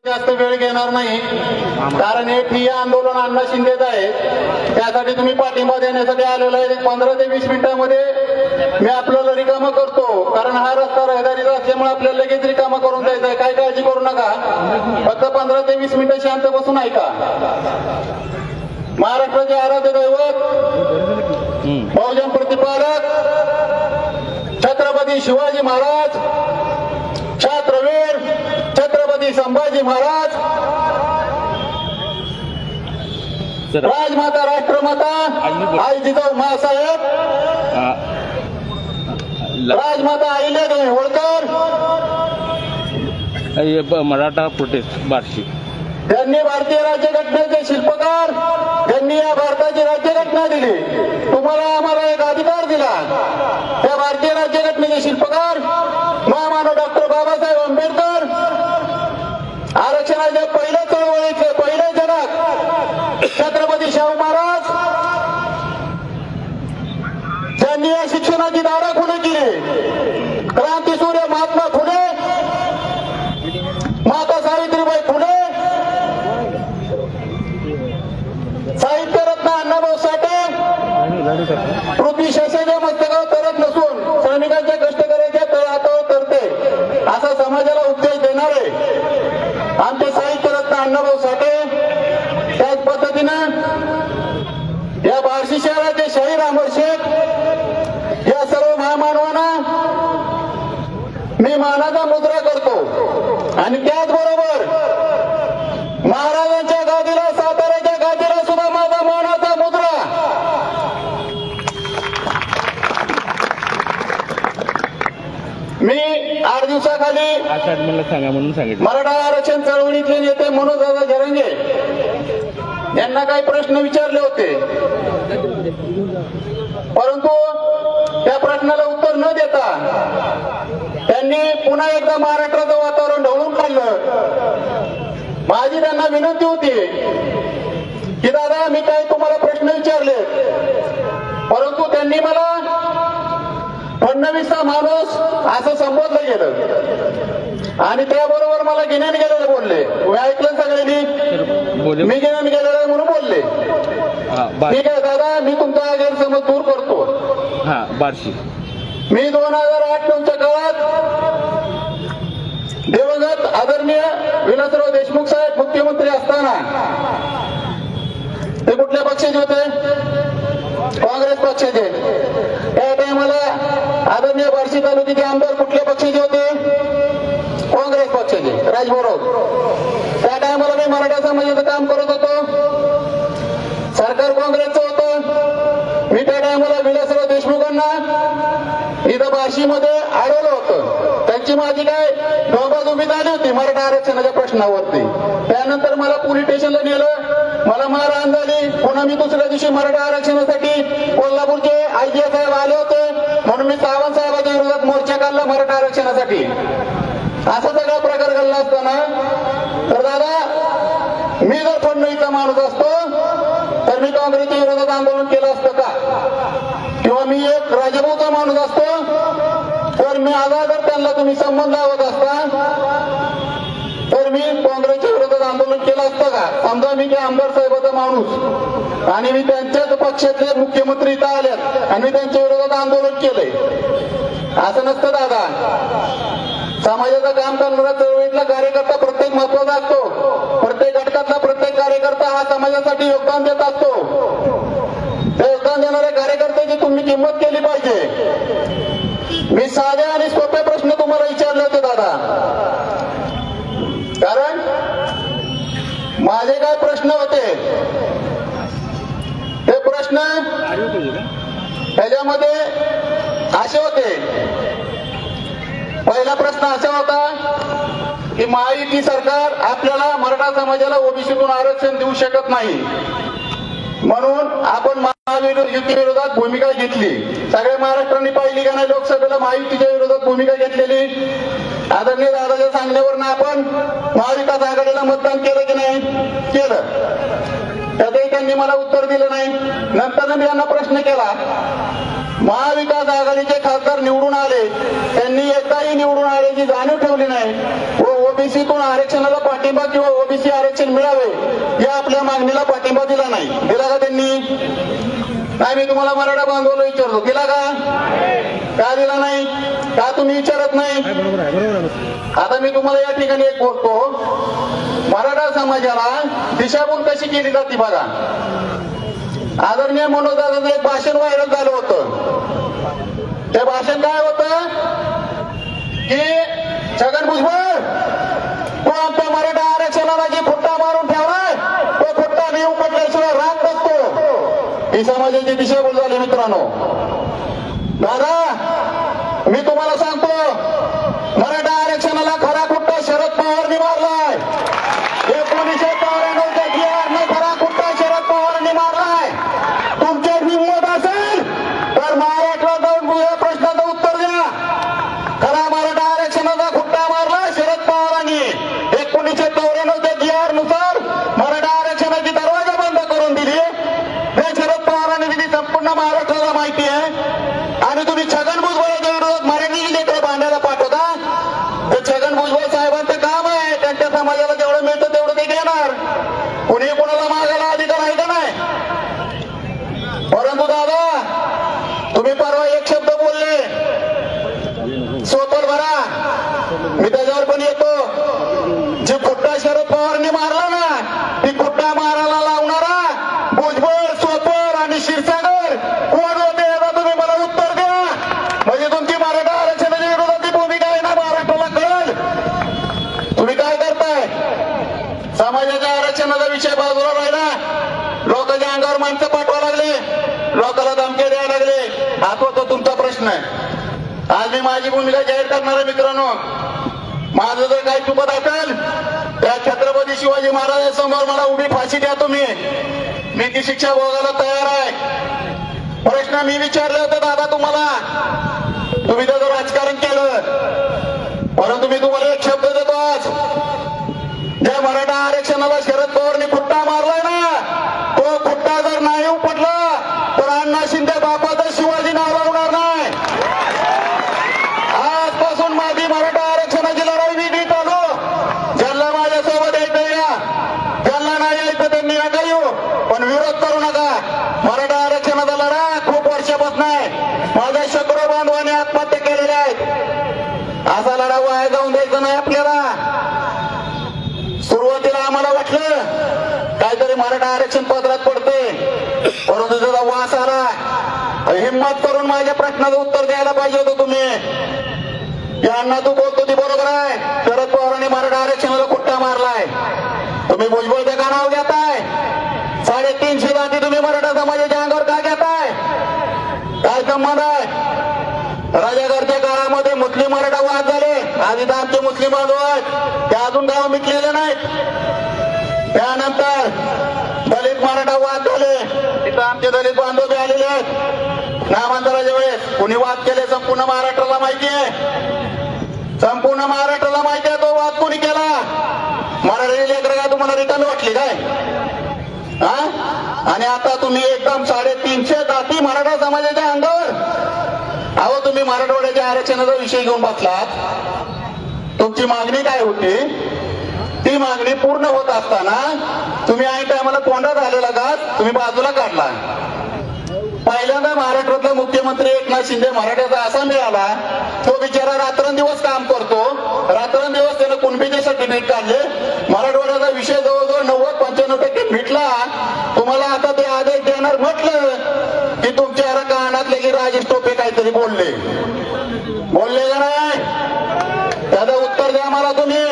जास्त वेळ घेणार नाही, कारण हे ठिय्या आंदोलन अण्णा शिंदेच आहे. त्यासाठी तुम्ही पाठिंबा देण्यासाठी आलेला आहे. 15 ते 20 मिनिटांमध्ये मी आपल्याला रिकामं करतो, कारण हा रस्ता रहदारीचा असल्यामुळे आपल्याला लगेच रिकामं करून द्यायचा आहे. काय काळजी करू नका, फक्त 15 ते 20 मिनिटं शांत बसून ऐका. महाराष्ट्राचे आराध्य दैवत, बहुजन प्रतिपादक छत्रपती शिवाजी महाराज, छात्रवीर छत्रपती संभाजी महाराज, राजमाता राष्ट्रमाता आई जिजाऊ मासाहेब, राजमाता अहिल्यादेवी होळकर, मराठा प्रोटेस्ट बार्शी, ज्यांनी भारतीय राज्यघटनेचे शिल्पकार, ज्यांनी या भारताची राज्यघटना दिली, तुम्हाला आम्हाला एक अधिकार दिला. त्या भारतीय राज्यघटनेचे शिल्पकार महामानव डॉक्टर बाबासाहेब आंबेडकर, आरक्षणाच्या पहिल्या चळवळीचे पहिले जनक छत्रपती शाहू महाराज, ज्यांनी या शिक्षणाची दारं खुली केली, क्रांतीसूर्य महात्मा फुले, माता सावित्रीबाई फुले, साहित्यरत्न अण्णाभाऊ साठे, पृथ्वी शशाच्या मस्तकावर तरत नसून सैनिकांच्या कष्टकऱ्याच्या तळहातावर तरते असा समाजाला उपदेश देणारे आमचे साहित्यरत्न अण्णाभाऊ साठे. त्याच पद्धतीनं या बार्शी शहराचे शाहीर अमर शेख, या सर्व महामानवांना मी मानाचा मुद्रा करतो. आणि त्याचबरोबर महाराजांच्या गादीला, साताऱ्याच्या गादीला सुद्धा माझा मानाचा मुद्रा. मी 8 दिवसाखाली सांगा म्हणून सांगितलं. मराठा आरक्षण चळवळीतले नेते मनोजदादा जरंगे यांना काही प्रश्न विचारले होते, परंतु त्या प्रश्नाला उत्तर न देता त्यांनी पुन्हा एकदा महाराष्ट्राचं वातावरण ढवळून काढलं. माझी त्यांना विनंती होती की दादा, मी काही तुम्हाला प्रश्न विचारले, परंतु त्यांनी मला फडणवीसचा माणूस असं संबोधलं गेलं आणि त्याबरोबर मला गिन्यान गेलेलं बोलले. मी ऐकलं सगळ्यांनी, मी गिन्यान गेलेलं म्हणून बोलले. ठीक आहे दादा, मी तुमचा गैरसमज दूर करतो. बार्शी मी 2008-9च्या काळात दिवंगत आदरणीय विलासराव देशमुख साहेब मुख्यमंत्री असताना, ते कुठल्या पक्षाचे होते? काँग्रेस पक्षाचे. त्या टायमाला आदरणीय बार्शी तालुक्याचे आमदार कुठल्या पक्षाचे होते? काँग्रेस पक्षाचे, राजभाऊ. त्या टायमाला मी मराठा समाजाचं काम करत होतो, सरकार काँग्रेसचं होतं. मी त्या टायमाला विलासराव देशमुखांना इथं बार्शीमध्ये अडवलं होतं. त्यांची माझी काय ढोबाधोबी झाली होती मराठा आरक्षणाच्या प्रश्नावरती. त्यानंतर मला पोलीस स्टेशनला नेलं, मला मारहाण झाली. पुन्हा मी दुसऱ्या दिवशी मराठा आरक्षणासाठी कोल्हापूरचे आयजी साहेब आले होते, म्हणून मी सावंत साहेबांच्या विरोधात मोर्चा काढला मराठा आरक्षणासाठी. असा सगळा प्रकार घडला असताना तर दादा, मी जर फडणवीसचा माणूस असतो तर मी काँग्रेसच्या विरोधात आंदोलन केलं असतं का? किंवा मी एक राजभाऊचा माणूस असतो तर मी आज जर त्यांना तुम्ही संबंध लावत असता तर मी काँग्रेसच्या विरोधात आंदोलन केलं असतं का? समजा मी काय आमदार साहेबाचा माणूस आणि मी त्यांच्याच पक्षाचे मुख्यमंत्री इथं आल्यात आणि मी त्यांच्या विरोधात आंदोलन केलंय, असं नसतं दादा. समाजाचं काम करणारा चळवळीतला कार्यकर्ता प्रत्येक महत्वाचा असतो. प्रत्येक घटकातला प्रत्येक कार्यकर्ता हा समाजासाठी योगदान देत असतो. त्या योगदान देणाऱ्या कार्यकर्त्याची तुम्ही किंमत केली पाहिजे. मी साधे आणि सोपे प्रश्न तुम्हाला विचारले होते दादा, कारण माझे काय प्रश्न होते ते प्रश्न त्याच्यामध्ये असे होते. पहिला प्रश्न असा होता की महायुती सरकार आपल्याला मराठा समाजाला ओबीसीतून आरक्षण देऊ शकत नाही, म्हणून आपण महायुती विरोधात भूमिका घेतली. सगळ्या महाराष्ट्राने पाहिली का नाही लोकसभेला महायुतीच्या विरोधात भूमिका घेतलेली? आदरणीय दादाच्या सांगण्यावरनं आपण महाविकास आघाडीला मतदान केलं की नाही? केलं. त्यातही त्यांनी मला उत्तर दिलं नाही. नंतर मी त्यांना प्रश्न केला, महाविकास आघाडीचे खासदार निवडून आले, त्यांनी एकदाही निवडून आल्याची जाणीव ठेवली नाही व ओबीसीतून आरक्षणाला पाठिंबा किंवा ओबीसी आरक्षण मिळावे या आपल्या मागणीला पाठिंबा दिला नाही. दिला का त्यांनी? नाही. मी तुम्हाला मराठा बांधवाला विचारतो, दिला का दिला नाही? का तुम्ही विचारत नाही? आता मी तुम्हाला या ठिकाणी एक बोलतो, मराठा समाजाला दिशाभूल कशी केली जाते बघा. आदरणीय मनोज दादाचं एक भाषण व्हायरल झालं होतं. ते भाषण काय होतं की छगन भुजबळ तो आमच्या मराठा आरक्षणाला जी फुट्टा मारून ठेवलाय तो फुट्टा नाही उपटल्याशिवाय राहत नसतो. ही समाजाची दिशाभूल झाली मित्रांनो. दादा मी तुम्हाला सांगतो, मराठा आरक्षणाला खरा खुट्टा शरद पवारनी मारलाय. 1994च्या GR खरा खुट्टा शरद पवारनी मारलाय. तुमच्या हिंमत असेल तर महाराष्ट्रात जाऊन या प्रश्नाचं उत्तर द्या. खरा मराठा आरक्षणाचा खुट्टा मारला शरद पवारांनी. 1994च्या GR नुसार मराठा आरक्षणाची दरवाजा बंद करून दिली. हे शरद पवारांनी दिली संपूर्ण महाराष्ट्राला माहिती आहे. आणि तुम्ही छगन भुजबळाच्या विरोधात मराठी लेकर भांडायला पाठवता. तर छगन भुजबळ साहेबांचं काम आहे, त्यांच्या समाजाला जेवढं मिळतं तेवढं ते घेणार. कुणी कोणाला मागायला अधिकार आहे का नाही? परंतु दादा तुम्ही परवा एक शब्द बोलले, स्वतः भरा. मी त्याच्यावर पण येतो. जे खुट्टा शरद पवारने मारला ना, ती खुट्टा मारायला लावणारा भुजबळ, स्वतः आणि क्षीरसागर कोण होते याचा तुम्ही मला उत्तर द्या. म्हणजे तुमची मराठा आरक्षणाच्या विरोधातली भूमिका आहे ना महाराष्ट्राला कळेल. तुम्ही काय करताय? समाजाच्या आरक्षणाचा विषय बाजूला राहिला, लोकांच्या अंगावर माणसं पाठवा लागले, लोकांना धमके द्यायला लागले. हा तो तुमचा प्रश्न आहे. आज मी माझी भूमिका जाहीर करणार आहे मित्रांनो. माझं जर काही चुकत असेल त्या छत्रपती शिवाजी महाराजांसमोर मला उभी फाशी द्या तुम्ही. मी ती शिक्षा भोगायला तयार आहे. प्रश्न मी विचारले होते दादा तुम्हाला, तुम्ही त्याचं राजकारण केलं. परंतु मी तुम्हाला एक शब्द देतो आज, ज्या मराठा आरक्षणाला शरद पवारने खुट्टा मारलाय ना, तो खुट्टा जर नाही उपटला तर अण्णा शिंदे बापाचं शिवाजी नाव लावणार नाही. आजपासून माझी मराठा आरक्षणाची लढाई मी नीट आलो. ज्यांना माझ्यासोबत यायचं या, ज्यांना नाही यायचं त्यांनी नका येऊ, पण विरोध करू नका. मराठा आरक्षणाचा लढा खूप वर्षापासून आहे. माझ्या शेकडो बांधवांनी आत्महत्या केलेल्या आहेत. असा लढा वाया जाऊन द्यायचा नाही आपल्याला. सुरुवातीला आम्हाला वाटलं काहीतरी मराठा आरक्षण पदरात पडते, परंतु त्याचा वास आला. हिंमत करून माझ्या प्रश्नाचं उत्तर द्यायला पाहिजे होतं तुम्ही. यांना तू बोलतो ती बरोबर आहे. शरद पवारांनी मराठा आरक्षणाला खुट्टा मारलाय. तुम्ही भुजबळचं का नाव घेताय? 350 जाती तुम्ही मराठा समाजाच्या अंगावर का घेताय? काय संबंध आहे? राजाघरच्या काळामध्ये मुस्लिम मराठा वाद झाले. आज इथं आमचे मुस्लिम बांधव आहेत, ते अजून गाव मिटलेले नाहीत. त्यानंतर दलित मराठा वाद झाले, तिथं आमचे दलित बांधव बी आलेले आहेत. नामांतराच्या वेळेस कुणी वाद केले संपूर्ण महाराष्ट्राला माहिती आहे. संपूर्ण महाराष्ट्राला माहिती आहे तो वाद कोणी केला. मराठी लेकर काय तुम्हाला रिकामी वाटली काय? आणि आता तुम्ही एकदम 350 जाती मराठा समाजाच्या अंगावर. अहो तुम्ही मराठवाड्याच्या आरक्षणाचा विषय घेऊन बसलात. तुमची मागणी काय होती? ती मागणी पूर्ण होत असताना तुम्ही ऐन टायमाला तोंडात आलेला का तुम्ही बाजूला काढला. पहिल्यांदा महाराष्ट्रातला मुख्यमंत्री एकनाथ शिंदे मराठ्याचा असा मिळाला, तो बिचारा रात्रंदिवस काम करतो. रात्रंदिवस त्यानं कुणबीचे सर्टिफिकेट काढले. मराठवाड्याचा विषय जवळजवळ 90-95% मिटला. तुम्हाला आता ते आदेश देणार म्हटलं की तुमच्या कानातले की राजेश टोपे काहीतरी बोलले का नाही? त्याचं उत्तर द्या मला तुम्ही.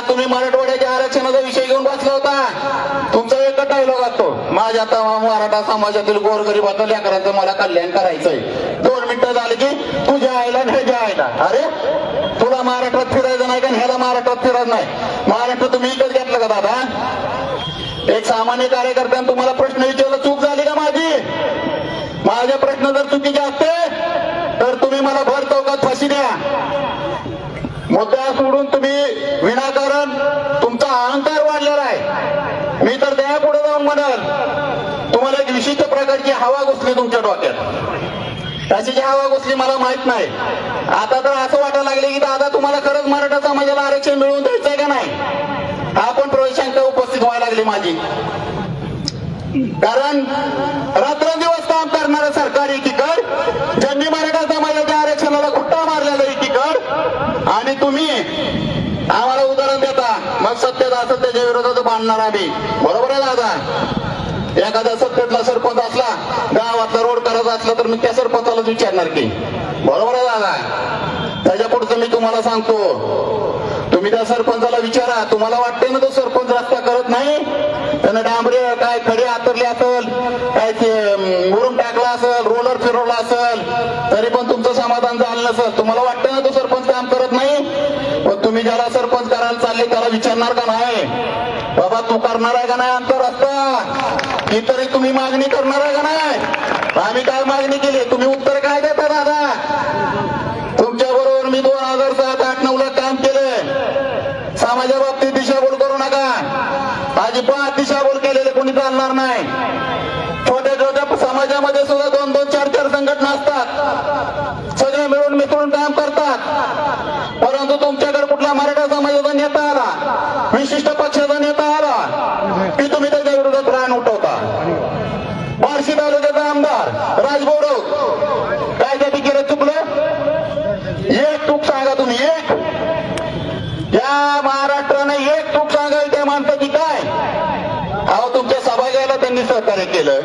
तुम्ही मराठवाड्याच्या आरक्षणाचा विषय घेऊन बसला होता. तुमचा एकच डायलॉग असतो, माझ्या मराठा समाजातील गोरगरिबाचं लेकरांचं मला कल्याण करायचंय. 2 मिनिटं झाली की तुझ्या आईला आणि ह्याच्या आईला. अरे तुला महाराष्ट्रात फिरायचं नाही का? ह्याला महाराष्ट्रात फिरायचं नाही. महाराष्ट्र तुम्ही एकच घेतलं का दादा? एक सामान्य कार्यकर्त्याने तुम्हाला प्रश्न विचारला, चूक झाली का माझी? माझे प्रश्न जर चुकीचे असते तर तुम्ही मला भर चौकात फाशी द्या. मुद्दा सोडून तुम्ही विनाकारण तुमचा अहंकार वाढलेला आहे. मी तर त्या पुढे जाऊन म्हणाल, तुम्हाला एक विशिष्ट प्रकारची हवा घुसली तुमच्या डोक्यात. कशाची हवा घुसली मला माहित नाही. आता तर असं वाटायला लागले की दादा तुम्हाला खरंच मराठा समाजाला आरक्षण मिळवून द्यायचंय का नाही? आहे माझी. कारण रात्रंदिवस काम करणारं सरकार एकीकड, ज्यांनी मराठा समाजाच्या आरक्षणाला खुट्टा मारलेला एकीकड, आणि तुम्ही आम्हाला उदाहरण देता. मग सत्तेत असं त्याच्या विरोधात बांधणार आम्ही. बरोबर आहे दादा? एखादा सत्तेतला सरपंच असला, गावातला रोड करत असला तर मी त्या सरपंचालाच विचारणार की. बरोबर आहे दादा? त्याच्या पुढचं मी तुम्हाला सांगतो, तुम्ही त्या सरपंचाला विचारा, तुम्हाला वाटते ना तो सरपंच रस्ता करत नाही, त्यानं डांबरे काय खडे आतरले असेल, काय ते मुरुम टाकला असेल, रोलर फिरवला असेल, तरी पण तुमचं समाधान झालं नसेल. तुम्हाला वाटतं ना तो सरपंच काम करत नाही, पण तुम्ही ज्याला सरपंच करायला चालले त्याला विचारणार का नाही, बाबा तू करणार आहे का नाही आमचा रस्ता? ही तरी तुम्ही मागणी करणार आहे का नाही? आम्ही काय मागणी केली, तुम्ही उत्तर काय देता दादा? तुमच्या बरोबर मी 2007-8-9 काम केलं. समाजा बाबतीत दिशाभूल करू नका. अजिबात दिशाभूल केलेले कोणी चालणार नाही. छोट्या छोट्या समाजामध्ये सुद्धा 2-2, 4-4 संघटना असतात, सगळे मिळून मिसळून काम करतात. परंतु तुमच्याकडे कुठला मराठा समाजाचा नेता आला, विशिष्ट पक्षाचा नेता आला की तुम्ही त्याच्या विरोधात रान उठवता. बार्शी तालुक्याचा आमदार राजभाऊ राऊत काय त्या केलं, चुकलं? एक चूक सांगा तुम्ही, एक. या महाराष्ट्राने एक चूक सांगावी त्या माणसाची काय? अहो तुमच्या सभा घ्यायला त्यांनी सहकार्य केलं,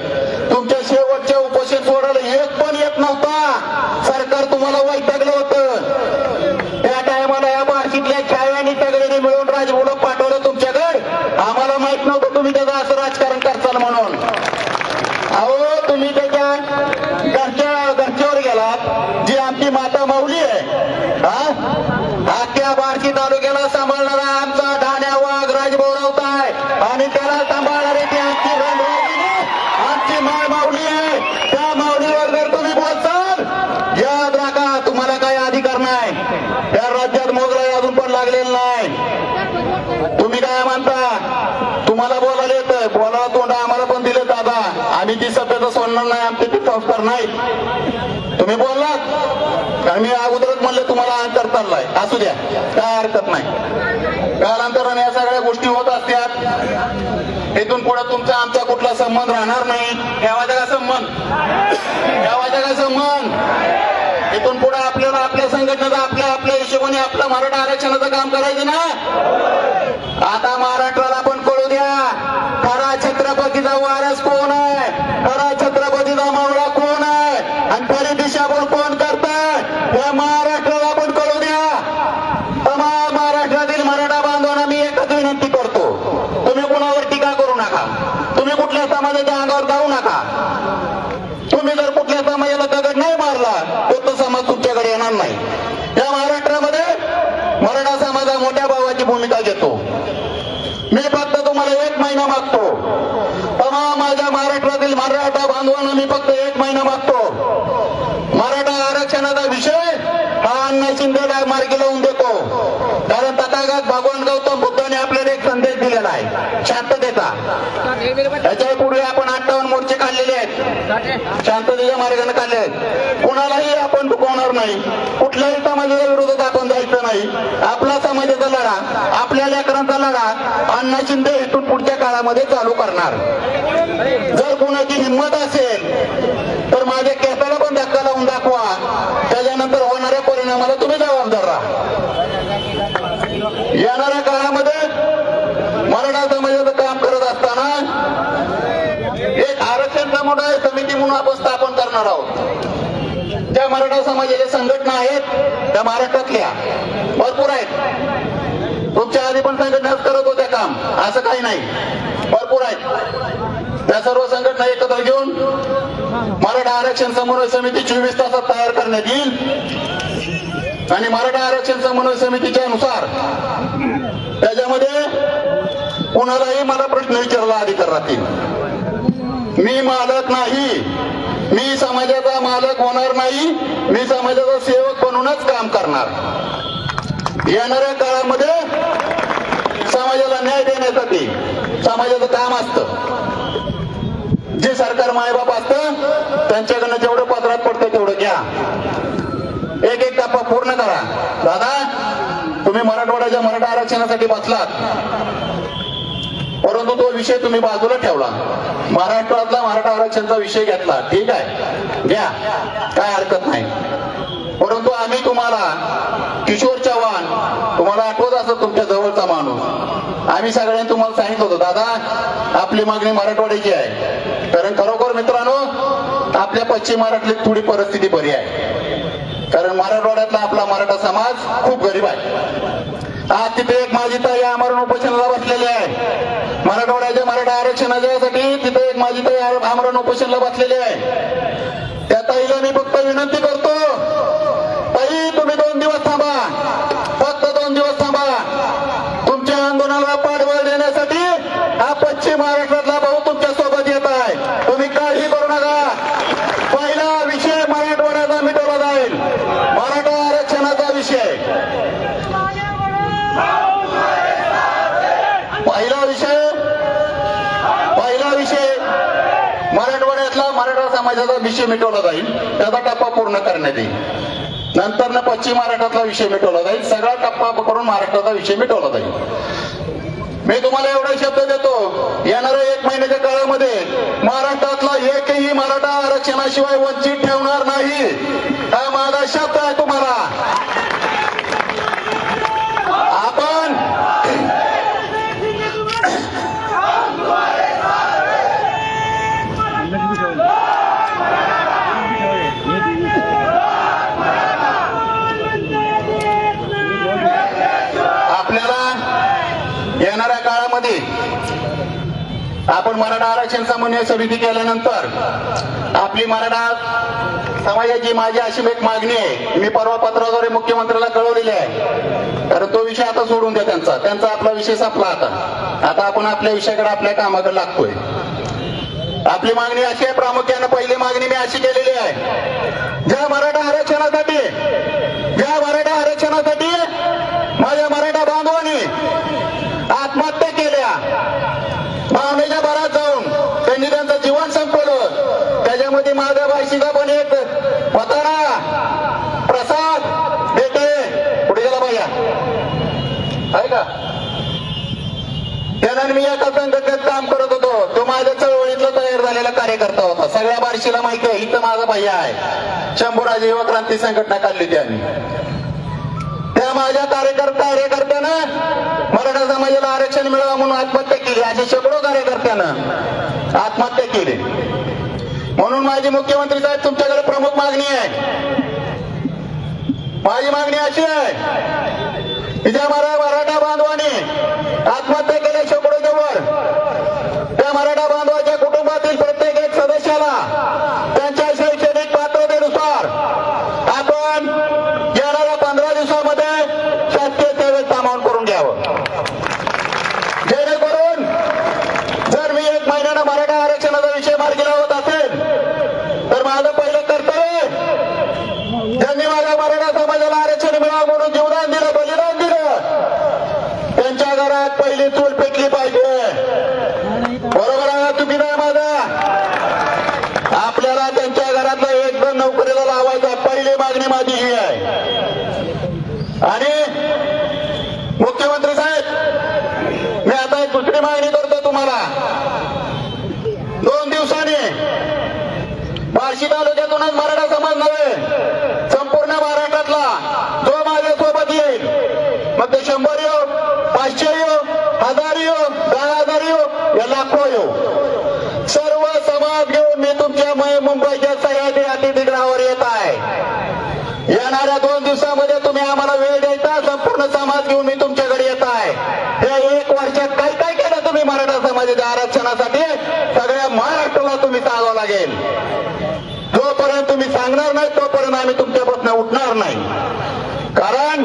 तुमच्या शेवटच्या उपोषण सोडायला एक पण येत नव्हता. सरकार तुम्हाला वैतागलं होतं. त्या टायमाला या बार्शीतल्या छायानी सगळ्यांनी मिळून राजभाऊला पाठवलं तुमच्याकडे. आम्हाला माहित नव्हतं तुम्ही त्याचं असं राजकारण करताल म्हणून. अहो तुम्ही त्याच्या घरच्यावर गेलात, जी आमची माता माऊली आहे, अख्ख्या बार्शी तालुक्याला सांभाळणारा आमचा ढाण्या वाघ राजभाऊ राऊत आहे, आणि त्याला सांभाळणारी ती आमची रणरागिणी, आमची माय माऊली आहे. त्या माऊलीवर जर तुम्ही बोलताल, याद राखा तुम्हाला काही अधिकार नाही. त्या राज्यात मोगरा अजून पण लागलेला नाही. तुम्ही काय म्हणता, तुम्हाला बोलायला येतं, बोलायला तोंड आम्हाला पण दिले दादा. आम्ही ती सभ्यता सोडणार नाही, आमचे ते संस्कार नाही. तुम्ही बोललात कारण मी अगोदरच म्हणलं तुम्हाला अंतर चाललाय, असू द्या, काय हरकत नाही. कालांतराने या सगळ्या गोष्टी होत असतात. इथून पुढे तुमचा आमचा कुठला संबंध राहणार नाही. ठेवायचा का संबंध? ठेवायचा का संबंध? इथून पुढे आपल्याला आपल्या संघटनेचा आपल्या हिशोबाने आपलं मराठा आरक्षणाचं काम करायचं ना. आता महाराष्ट्राला पण कळू द्या, खरा छत्रपतीचा वारस कोण आहे, खरा छत्रपतीचा मावळा कोण आहे, आणि खरी दिशाभूल कोण करताय या महाराष्ट्राला पण कळू द्या. तमाम महाराष्ट्रातील मराठा बांधवांना मी एकच विनंती करतो, तुम्ही कोणावर टीका करू नका, तुम्ही कुठल्या समाजाच्या अंगावर जाऊ नका. तुम्ही जर कुठल्या समाजाला दगड नाही मारला तर तो समाज तुमच्याकडे येणार नाही. या महाराष्ट्रामध्ये मराठा समाज मोठ्या भावाची भूमिका घेतो. मी फक्त तुम्हाला 1 महिना मागतो, तमाम माझ्या महाराष्ट्रातील मराठा बांधवांना मी फक्त 1 महिना मागतो. मराठा आरक्षणाचा विषय हा अण्णा शिंदेला मार्गी लावून देतो. कारण तथागत भगवान गौतम बुद्धाने आपल्याला एक संदेश दिलेला आहे शांततेचा. त्याच्या पूर्वी आपण 58 मोर्चे काढलेले आहेत, शांततेच्या मार्गाने काढले आहेत. कुणालाही आपण दुखवणार नाही, कुठल्याही समाजाच्या विरोधात आपण जायचं नाही. आपला समाजाचा लढा, आपल्या लेकरांचा लढा अण्णा शिंदे इथून पुढच्या काळामध्ये चालू करणार. जर कोणाची हिंमत असेल तर माझ्या केसाला पण धक्का लावून दाखवा, त्याच्यानंतर होणाऱ्या परिणामाला तुम्ही जबाबदार राहा. येणाऱ्या काळामध्ये मराठा समाजाचं काम करत असताना एक आरक्षण समुदाय समिती म्हणून आपण स्थापन करणार आहोत. ज्या मराठा समाजाच्या संघटना आहेत त्या महाराष्ट्रातल्या भरपूर आहेत. तुमच्या आधी पण संघटना करत होत्या काम, असं काही नाही, भरपूर आहेत. त्या सर्व संघटना एकत्र घेऊन मराठा आरक्षण समन्वय समिती 24 तासात तयार करण्यात येईल. आणि मराठा आरक्षण समन्वय समितीच्या नुसार त्याच्यामध्ये कुणालाही मला प्रश्न विचारला अधिकार राहतील. मी मालक नाही, मी समाजाचा मालक होणार नाही, मी समाजाचा सेवक बनूनच काम करणार. येणाऱ्या काळामध्ये समाजाला न्याय देण्यासाठी समाजाचं काम असतं. जे सरकार मायबाप असतं त्यांच्याकडनं जेवढं पदरात पडतं तेवढं घ्या, एक एक टप्पा पूर्ण करा. दादा तुम्ही मराठवाड्याच्या मराठा आरक्षणासाठी बसलात, परंतु तो विषय तुम्ही बाजूला ठेवला, महाराष्ट्रातला मराठा आरक्षणचा विषय घेतला. ठीक आहे, घ्या, काय हरकत नाही. परंतु आम्ही तुम्हाला, किशोर चव्हाण, तुम्हाला आठवत असत तुमच्या जवळचा माणूस, आम्ही सगळ्यांनी तुम्हाला सांगितलं होतं, दादा आपली मागणी मराठवाड्याची आहे. कारण खरोखर मित्रांनो, आपल्या पश्चिम महाराष्ट्रातली थोडी परिस्थिती बरी आहे, कारण मराठवाड्यातला आपला मराठा समाज खूप गरीब आहे. आज तिथे एक माझी ताई आमरण उपोषणाला बसलेली आहे, मराठवाड्याच्या मराठा आरक्षणासाठी तिथे एक माझी ताई आमरण उपोषणाला बसलेली आहे. त्या ताईला मी फक्त विनंती करतो, ताई तुम्ही 2 दिवस थांबा, फक्त 2 दिवस थांबा. तुमच्या आंदोलनाला पाठबळ देण्यासाठी हा पश्चिम महाराष्ट्रातला भाऊ तुमच्या सोबत येत आहे. तुम्ही काळजी करू नका. पहिला विषय मराठवाड्याचा मिटवला जाईल, मराठा आरक्षणाचा विषय. पहिला विषय मराठवाड्यातला मराठा समाजाचा विषय मिटवला जाईल, त्याचा टप्पा पूर्ण करण्यात येईल. नंतर पश्चिम महाराष्ट्रातला विषय मिटवला जाईल, सगळा टप्पा करून महाराष्ट्राचा विषय मिटवला जाईल. मी तुम्हाला एवढा शब्द देतो, येणाऱ्या 1 महिन्याच्या काळामध्ये महाराष्ट्रातला एकही मराठा आरक्षणाशिवाय वंचित ठेवणार नाही, हा माझा शब्द आहे तुम्हाला. आपण येणाऱ्या काळामध्ये आपण मराठा आरक्षण समन्वय समिती केल्यानंतर आपली मराठा समाजाची माझी अशी एक मागणी आहे, मी परवा पत्राद्वारे मुख्यमंत्र्याला कळवलेली आहे. कारण तो विषय आता सोडून द्या, त्यांचा आपला विषय संपला. आता आपण आपल्या विषयाकडे, आपल्या कामाकडे लागतोय. आपली मागणी अशी आहे, प्रामुख्याने पहिली मागणी मी अशी केलेली आहे, ज्या मराठा आरक्षणासाठी माझ्या मराठा बांधवांनी आत्महत्या केल्या, भावनेच्या भरात जाऊन त्यांनी त्यांचं जीवन संपवलं, त्याच्यामध्ये माझ्या बायशीचा पण एक पतारा प्रसाद बेटे पुढे गेला पाहिजे आहे का, त्यानं मी एका संघटनेत काम करत होतो. तो माझ्या चळवळीतला तयार झालेला कार्यकर्ता होता, सगळ्या बार्शीला माहिती आहे. इथं माझा भैया आहे, शंभूराजे युवा क्रांती संघटना काढली होती आम्ही. त्या माझ्या कार्यकर्त्यानं मराठा समाजाला आरक्षण मिळावं म्हणून आत्महत्या केली. अशा शेकडो कार्यकर्त्यानं आत्महत्या केली. म्हणून माझी मुख्यमंत्री साहेब तुमच्याकडे प्रमुख मागणी आहे. माझी मागणी अशी आहे की ज्या मराठा बांधवांनी आत्महत्या केल्या शेकडोच्या वर, त्या मराठा बांधवाच्या कुटुंबातील प्रत्येक एक सदस्याला त्यांच्या शैक्षणिक पात्रतेनुसार आपण येणाऱ्या 15 दिवसामध्ये शासकीय सेवेत सामावून करून घ्यावं. जेणेकरून जर मी 1 महिन्यानं मराठा आरक्षणाचा विषय मार्गी लावत असेल तर माझं पहिलं कर्तव्य, ज्यांनी माझ्या मराठा समाजाला आरक्षण मिळावं म्हणून जीवदान दिलं, बलिदान दिलं, त्यांच्या घरात पहिली चूल पेटली पाहिजे. बरोबर आहे, चुकी नाही माझा. आपल्याला त्यांच्या घरातला 1-2 नोकरीला लावायचा, पहिली मागणी माझी ही आहे. आणि मुख्यमंत्री साहेब, मी आता एक दुसरी मागणी करतो तुम्हाला. 2 दिवसांनी बार्शी तालुक्यातूनच मराठा समाज नव्हे, संपूर्ण महाराष्ट्रातला जो माझ्यासोबत येईल, मग ते 100 येऊ, 500 येऊ, 1000 येऊ, 10,000 येऊ, या लाखो येऊ, सर्व समाज घेऊन मी तुमच्या मुंबईच्या सह्याद्री अतिथीगृहावर येत आहे. येणाऱ्या 2 दिवसामध्ये तुम्ही आम्हाला वेळ द्यायचा, संपूर्ण समाज घेऊन मी तुमच्याकडे येत आहे. या 1 वर्षात काय काय केलं तुम्ही मराठा समाजाच्या आरक्षणासाठी, सगळ्या महाराष्ट्राला तुम्ही सांगावं लागेल. जोपर्यंत तुम्ही सांगणार नाही तोपर्यंत आम्ही तुमच्यापासून उठणार नाही. कारण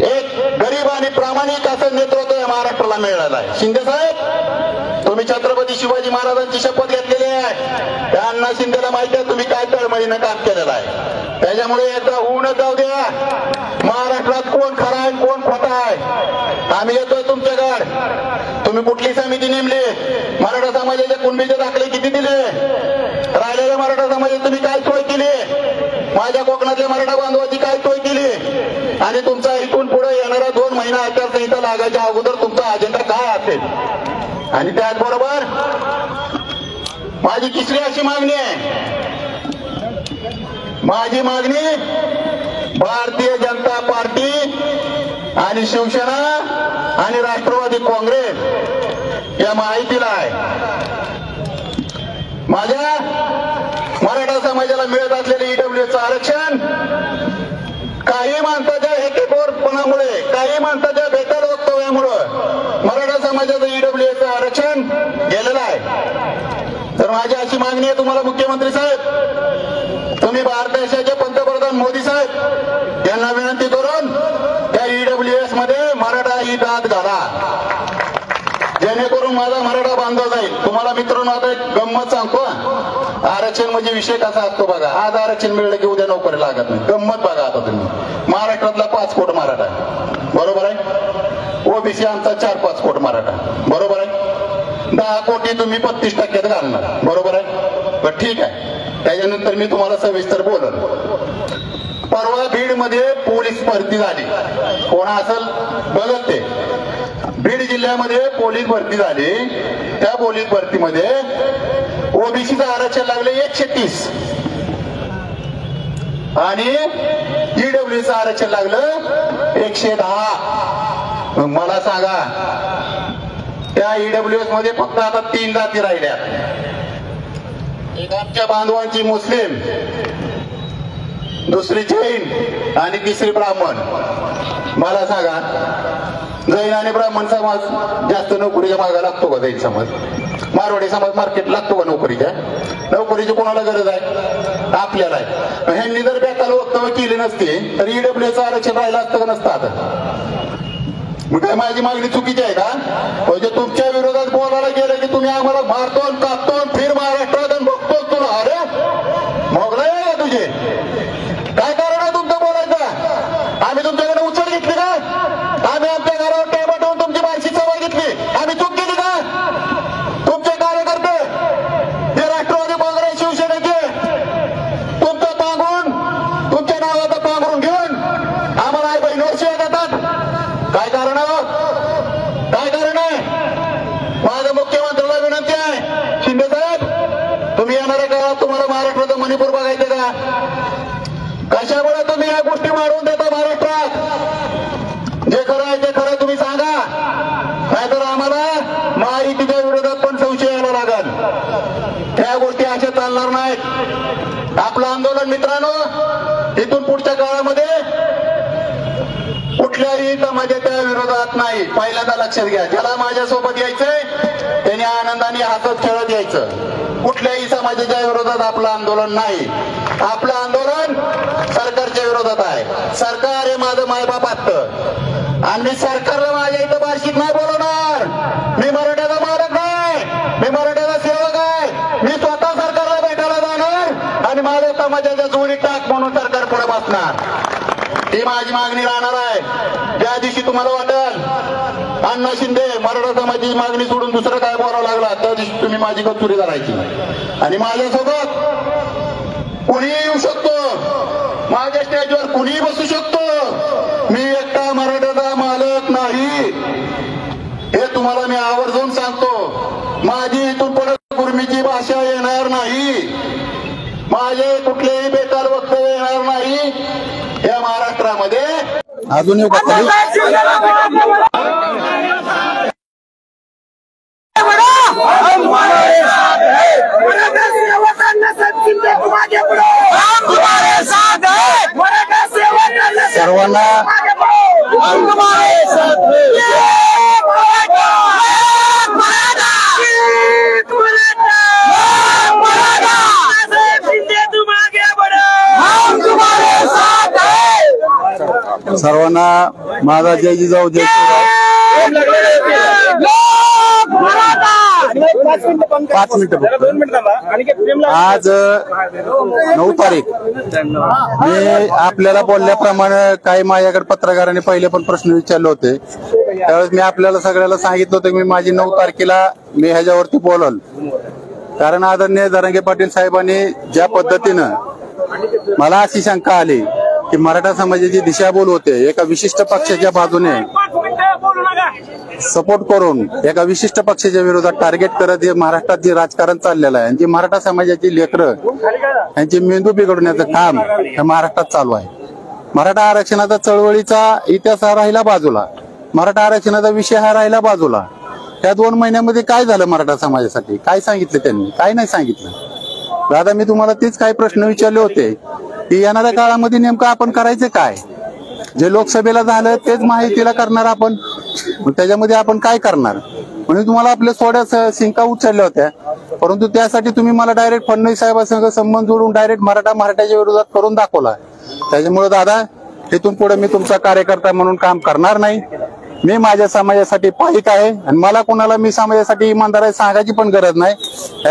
एक गरीब आणि प्रामाणिक असं नेतृत्व या महाराष्ट्राला मिळालं आहे. शिंदे साहेब, तुम्ही छत्रपती शिवाजी महाराजांची शपथ घेतलेली आहे. त्या अण्णा शिंदेला माहिती आहे तुम्ही काय तळमळीनं काम केलेलं आहे. त्याच्यामुळे याचा होऊनच जाऊ द्या. महाराष्ट्रात कोण खरा आहे कोण खोटा आहे, आम्ही येतोय तुमच्याकडे. तुम्ही कुठली समिती नेमली, मराठा समाजाच्या कुणबीचे दाखले किती दिले, राहिलेल्या मराठा समाजात तुम्ही काय सोय केली, माझ्या कोकणातल्या मराठा बांधवाची काय सोय केली, आणि तुमचा इथून पुढे येणारा 2 महिना आचारसंहिता लागायच्या अगोदर तुमचा तुमचा अजेंडा काय असेल. आणि त्याचबरोबर माझी तिसरी अशी मागणी आहे. माझी मागणी भारतीय जनता पार्टी आणि शिवसेना आणि राष्ट्रवादी काँग्रेस या माहितीला आहे. माझ्या मराठा समाजाला मिळत असलेले ईडब्ल्यूएसचं आरक्षण काही माणसाच्या हेकेखोरपणामुळे, काही माणसाच्या बेताल वक्तव्यामुळं मराठा समाजाचं ईडब्ल्यूएसचं आरक्षण गेलेलं आहे. तर माझी अशी मागणी आहे तुम्हाला मुख्यमंत्री साहेब, तुम्ही भारत देशाचे पंतप्रधान मोदी साहेब यांना विनंती करून त्या ईडब्ल्यूएस मध्ये मराठा ही दाद घाला, जेणेकरून माझा मराठा बांधव जाईल. तुम्हाला मित्रांनो आता एक गंमत सांगतो. आरक्षण म्हणजे विषय कसा असतो बघा. आज आरक्षण मिळलं की उद्या नोकरी लागत नाही. गंमत बघा आता तुम्ही. महाराष्ट्रातला 5 कोटी मराठा बरोबर आहे. ओबीसी आमचा 4-5 कोटी मराठा बरोबर आहे. 10 कोटी तुम्ही 35% घालणार बरोबर आहे. बरं ठीक आहे. त्याच्यानंतर मी तुम्हाला सविस्तर बोलल. परवा बीड मध्ये पोलीस भरती झाली. कोणा असेल बघत ते. बीड जिल्ह्यामध्ये पोलीस भरती झाली. त्या पोलीस भरतीमध्ये ओबीसीचं आरक्षण लागले 130 आणि ईडब्ल्यूचं आरक्षण लागलं 110. मला सांगा त्या ईडब्ल्यूएस मध्ये फक्त आता 3 जाती राहिल्या. एक आमच्या बांधवांची मुस्लिम, दुसरी जैन आणि तिसरी ब्राह्मण. मला सांगा जैन आणि ब्राह्मण समाज जास्त नोकरीच्या मागा लागतो का? जैन समाज, मारवाडी समाज मार्केट लागतो का नोकरीच्या? नोकरीची कोणाला गरज आहे? आपल्याला आहे. ह्यांनी जर बेताल वक्तव्य केली नसते तर ईडब्ल्यूचं आरक्षण राहिलं असतं का नसतं? आता मग काय माझी मागणी चुकीची आहे का? म्हणजे तुमच्या विरोधात बोलायला गेलं की तुम्ही आम्हाला मारतो, कापतो, फिर महाराष्ट्रात बघतो तुला. अरे मोगला आहे तुझे काय कारण आहे तुमचं बोलायचं? आम्ही तुमच्याकडे उचल घेतली का? आम्ही आमच्या घरावर टेबल ठेवून तुमची बारशी सवय घेतली? आम्ही चूक केली का? तुमचे कार्यकर्ते हे राष्ट्रवादी काँग्रेस शिवसेनेचे तुमचं पांघरून, तुमच्या नावाचं पांघरून घेऊन आम्हाला आई बहिणीवर शिव्या देतात. काय कारण आहे? काय कारण आहे? माझ्या मुख्यमंत्र्याला विनंती आहे, शिंदे साहेब तुम्ही येणाऱ्या काळात तुम्हाला महाराष्ट्राचं मणिपूर बघायचं का? कशामुळे तुम्ही या गोष्टी वाढवून देता महाराष्ट्रात? जे खरं आहे ते खरं तुम्ही सांगा, नाहीतर आम्हाला महायुतीच्या विरोधात पण संशय यायला लागल. त्या गोष्टी अशा चालणार नाहीत. आपलं आंदोलन मित्रांनो इथून पुढच्या काळामध्ये कुठल्याही समाजाच्या विरोधात नाही. पहिल्यांदा लक्षात घ्या. ज्याला माझ्यासोबत यायचंय त्याने आनंदाने हसत खेळत यायचं. कुठल्याही समाजाच्या विरोधात आपलं आंदोलन नाही. आपलं आंदोलन सरकारच्या विरोधात आहे. सरकार हे माझं मायबाप असतं आणि मी सरकारला माझ्या इथं बार्शीत नाही बोलवणार. मी मराठ्याचा मालक नाही, मी मराठ्याचा सेवक आहे. मी स्वतः सरकारला भेटायला जाणार आणि माझ्या समाजाच्या जोडी टाक म्हणून सरकार पुढे बसणार. ही माझी मागणी राहणार आहे. ज्या दिवशी तुम्हाला वाटेल अण्णा शिंदे मराठा समाजाची मागणी सोडून दुसरं काय बोलावं लागला त्या दिवशी तुम्ही माझी कचुरी करायची. आणि माझ्यासोबत कुणीही येऊ शकतो, माझ्या स्टेजवर कुणीही बसू शकतो. मी एकटा मराठ्याचा मालक नाही हे तुम्हाला मी आवर्जून सांगतो. माझी इथून पुढे कुर्मीची भाषा येणार नाही, माझे कुठलेही बेताल वक्तव्य येणार नाही या महाराष्ट्रामध्ये. अजून एक सर्वांना सर्वांना माझा जय जिजाऊ जय शिवराय. 5 मिनिटं. आज 9 तारीख मी आपल्याला बोलल्याप्रमाणे काही माझ्याकडे पत्रकारांनी पहिले पण प्रश्न विचारले होते. त्यावेळेस मी आपल्याला सगळ्याला सांगितलं होतं की मी माझी 9 तारखेला मी ह्याच्यावरती बोलल. कारण आदरणीय जरांगे पाटील साहेबांनी ज्या पद्धतीनं मला अशी शंका आली की मराठा समाजाची दिशाभूल होते एका विशिष्ट पक्षाच्या बाजूने, सपोर्ट करून एका विशिष्ट पक्षाच्या विरोधात टार्गेट करत जे महाराष्ट्रात जे राजकारण चाललेलं आहे आणि जी मराठा समाजाची लेकरं यांचे मेंदू बिघडवण्याचं काम हे महाराष्ट्रात चालू आहे. मराठा आरक्षणाचा चळवळीचा इतिहास हा राहिला बाजूला, मराठा आरक्षणाचा विषय हा राहिला बाजूला. त्या 2 महिन्यामध्ये काय झालं मराठा समाजासाठी? काय सांगितलं त्यांनी? काय नाही सांगितलं. दादा, मी तुम्हाला तेच काही प्रश्न विचारले होते की येणाऱ्या काळामध्ये नेमकं आपण करायचं काय? जे लोकसभेला झालं तेच माहितीला करणार आपण, त्याच्यामध्ये आपण काय करणार? म्हणून तुम्हाला आपल्या थोड्या शिंका उचलल्या होत्या, परंतु त्यासाठी तुम्ही मला डायरेक्ट फडणवीस साहेबांसंग संबंध जोडून डायरेक्ट मराठ्याच्या विरोधात करून दाखवला. त्याच्यामुळे दादा, इथून पुढे मी तुमचा कार्यकर्ता म्हणून काम करणार नाही. मी माझ्या समाजासाठी पाहिक आहे आणि मला कोणाला मी समाजासाठी इमानदार आहे सांगायची पण गरज नाही.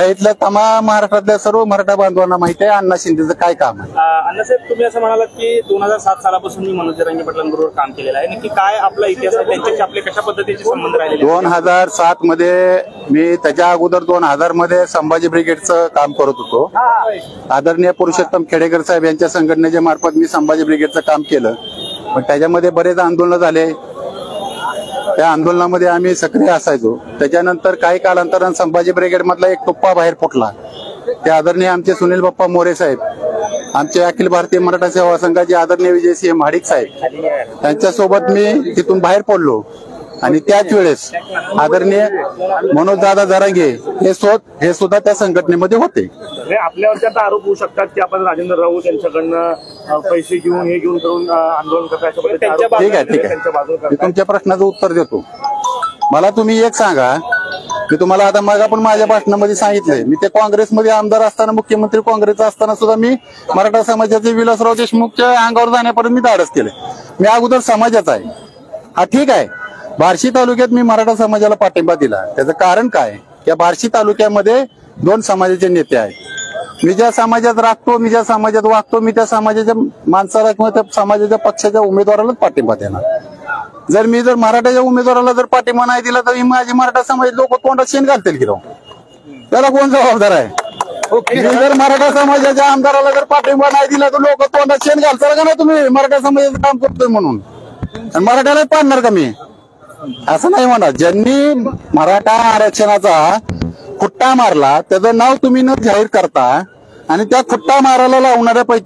इथल्या तमाम महाराष्ट्रातल्या सर्व मराठा बांधवांना माहिती आहे अण्णा शिंदेचं काय काम आहे. अण्णासाहेब, तुम्ही असं म्हणालात की 2007 सालापासून मी मनोज जरांगे पाटलांबरोबर काम केलेलं आहे. नक्की काय आपला इतिहास आहे, त्यांच्याशी आपले कशा पद्धतीचे संबंध राहिले? 2007 मध्ये मी, त्याच्या अगोदर 2000 मध्ये संभाजी ब्रिगेडचं काम करत होतो. आदरणीय पुरुषोत्तम खेडेकर साहेब यांच्या संघटनेच्या मार्फत मी संभाजी ब्रिगेडचं काम केलं. पण त्याच्यामध्ये बरेच आंदोलन झाले. त्या आंदोलनामध्ये आम्ही सक्रिय असायचो. त्याच्यानंतर काही कालांतराने संभाजी ब्रिगेड मधला एक टप्पा बाहेर फुटला. ते आदरणीय आमचे सुनील बाप्पा मोरे साहेब, आमचे अखिल भारतीय मराठा सेवा संघाचे आदरणीय विजयसिंह महाडिक साहेब त्यांच्यासोबत मी तिथून बाहेर पडलो. आणि त्याच वेळेस आदरणीय मनोज दादा जरांगे हे सुद्धा त्या संघटनेमध्ये होते. आपल्यावरती आता आरोप होऊ शकतात की आपण राजेंद्र राऊत यांच्याकडनं पैसे घेऊन हे घेऊन करून आंदोलन करतात. ठीक आहे, मी तुमच्या प्रश्नाचं उत्तर देतो. मला तुम्ही एक सांगा, मी तुम्हाला आता मग आपण माझ्या भाषणामध्ये सांगितलंय, मी ते काँग्रेसमध्ये आमदार असताना, मुख्यमंत्री काँग्रेसचा असताना सुद्धा मी मराठा समाजाचे विलासराव देशमुखच्या अंगावर जाण्यापर्यंत मी धाडस केले. मी अगोदर समाजाचा आहे. हा ठीक आहे, बार्शी तालुक्यात मी मराठा समाजाला पाठिंबा दिला. त्याचं कारण काय? या बार्शी तालुक्यामध्ये 2 समाजाचे नेते आहेत. मी ज्या समाजात राखतो, मी ज्या समाजात वागतो, मी त्या समाजाच्या माणसाला किंवा त्या समाजाच्या पक्षाच्या उमेदवारालाच पाठिंबा देणार. जर मराठाच्या उमेदवाराला जर पाठिंबा नाही दिला तर माझी मराठा समाज लोक तोंडात शेण घालतील की राव? त्याला कोण जबाबदार आहे? मी जर मराठा समाजाच्या आमदाराला जर पाठिंबा नाही दिला तर लोक तोंडात शेण घालताल का नाही? तुम्ही मराठा समाजाचं काम करतोय म्हणून मराठ्यालाच पाडणार का मी? असं नाही म्हणा. ज्यांनी मराठा आरक्षणाचा खुट्टा मारला त्याचं नाव तुम्ही न जाहीर करता आणि त्या खुट्टा मारायला लावणाऱ्यापैकी